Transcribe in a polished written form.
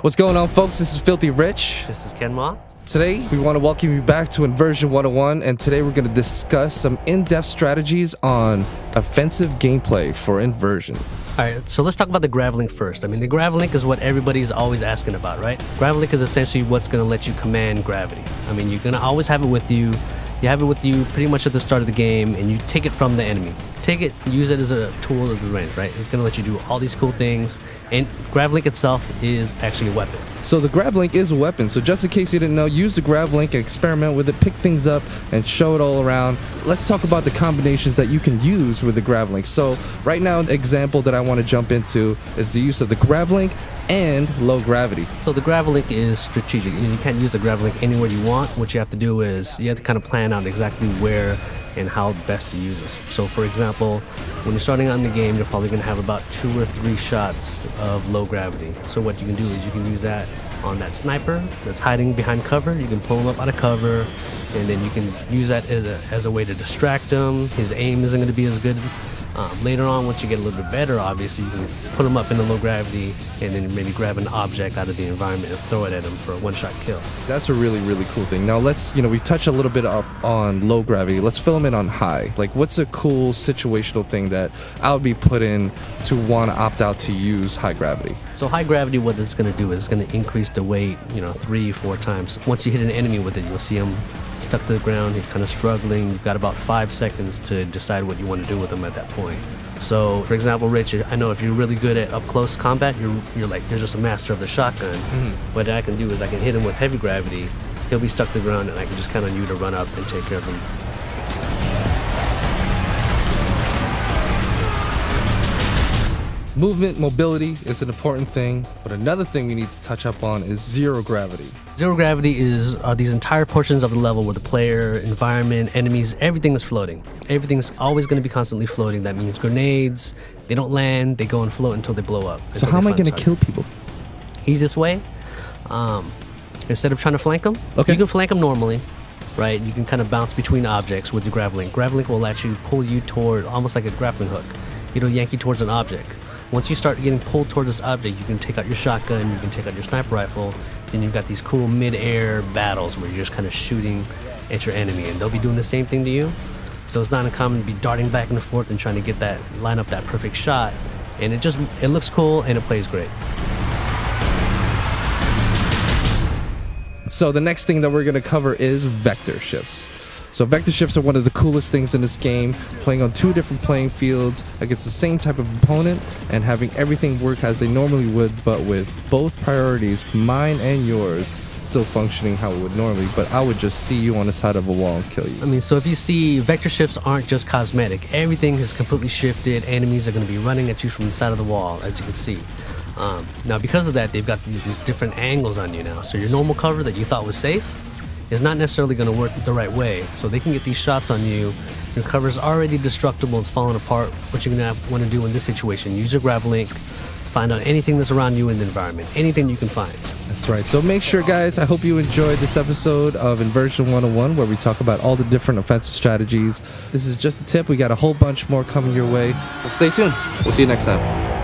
What's going on, folks? This is Filthy Rich. This is Ken Ma. Today, we want to welcome you back to Inversion 101, and today we're going to discuss some in-depth strategies on offensive gameplay for Inversion. Alright, so let's talk about the Gravlink first. I mean, the Gravlink is what everybody's always asking about, right? Gravlink is essentially what's going to let you command gravity. I mean, you're going to always have it with you. You have it with you pretty much at the start of the game, and you take it from the enemy. Take it, use it as a tool of the range, right? It's going to let you do all these cool things, and Gravlink itself is actually a weapon. So the Gravlink is a weapon, so just in case you didn't know, use the Gravlink and experiment with it, pick things up, and show it all around. Let's talk about the combinations that you can use with the Gravlink. So right now, the example that I want to jump into is the use of the Gravlink and low gravity. So the Gravlink is strategic. You can't use the Gravlink anywhere you want. What you have to do is you have to kind of plan out exactly where and how best to use this. So for example, when you're starting out in the game, you're probably going to have about 2 or 3 shots of low gravity. So what you can do is you can use that on that sniper that's hiding behind cover. You can pull him up out of cover, and then you can use that as a way to distract him. His aim isn't going to be as good. Later on, once you get a little bit better, obviously, you can put him up in the low gravity and then maybe grab an object out of the environment and throw it at him for a one-shot kill. That's a really, really cool thing. Now let's, we touched a little bit up on low gravity. Let's fill them in on high. Like, what's a cool situational thing that I would be put in to want to opt out to use high gravity? So high gravity, what it's going to do is it's going to increase the weight, 3-4 times. Once you hit an enemy with it, you'll see him stuck to the ground. He's kind of struggling. You've got about 5 seconds to decide what you want to do with him at that point. So, for example, Rich, I know if you're really good at up-close combat, you're just a master of the shotgun. What I can do is I can hit him with heavy gravity. He'll be stuck to the ground, and I can just count on you to run up and take care of him. Movement, mobility is an important thing, but another thing we need to touch up on is zero gravity. Zero gravity are these entire portions of the level where the player, environment, enemies, everything is floating. Everything's always going to be constantly floating. That means grenades, they don't land, they go and float until they blow up. So how am I going to kill people? Easiest way, instead of trying to flank them, you can flank them normally, right? You can kind of bounce between objects with the Gravlink. Gravlink will actually pull you toward, almost like a grappling hook. It'll yank you towards an object. Once you start getting pulled toward this object, you can take out your shotgun, you can take out your sniper rifle, then you've got these cool mid-air battles where you're just kind of shooting at your enemy, and they'll be doing the same thing to you. So it's not uncommon to be darting back and forth and trying to line up that perfect shot, and it looks cool and it plays great. So the next thing that we're going to cover is vector shifts. So vector shifts are one of the coolest things in this game, playing on 2 different playing fields against the same type of opponent and having everything work as they normally would, but with both priorities, mine and yours, still functioning how it would normally, but I would just see you on the side of a wall and kill you. I mean, so if you see, vector shifts aren't just cosmetic. Everything has completely shifted. Enemies are going to be running at you from the side of the wall, as you can see. Now, because of that, they've got these different angles on you now. So your normal cover that you thought was safe is not necessarily going to work the right way. So they can get these shots on you. Your cover's already destructible, it's falling apart. What you're going to want to do in this situation, use your Gravlink, find out anything that's around you in the environment, anything you can find. That's right. So make sure, guys, I hope you enjoyed this episode of Inversion 101, where we talk about all the different offensive strategies. This is just a tip. We got a whole bunch more coming your way. Well, stay tuned. We'll see you next time.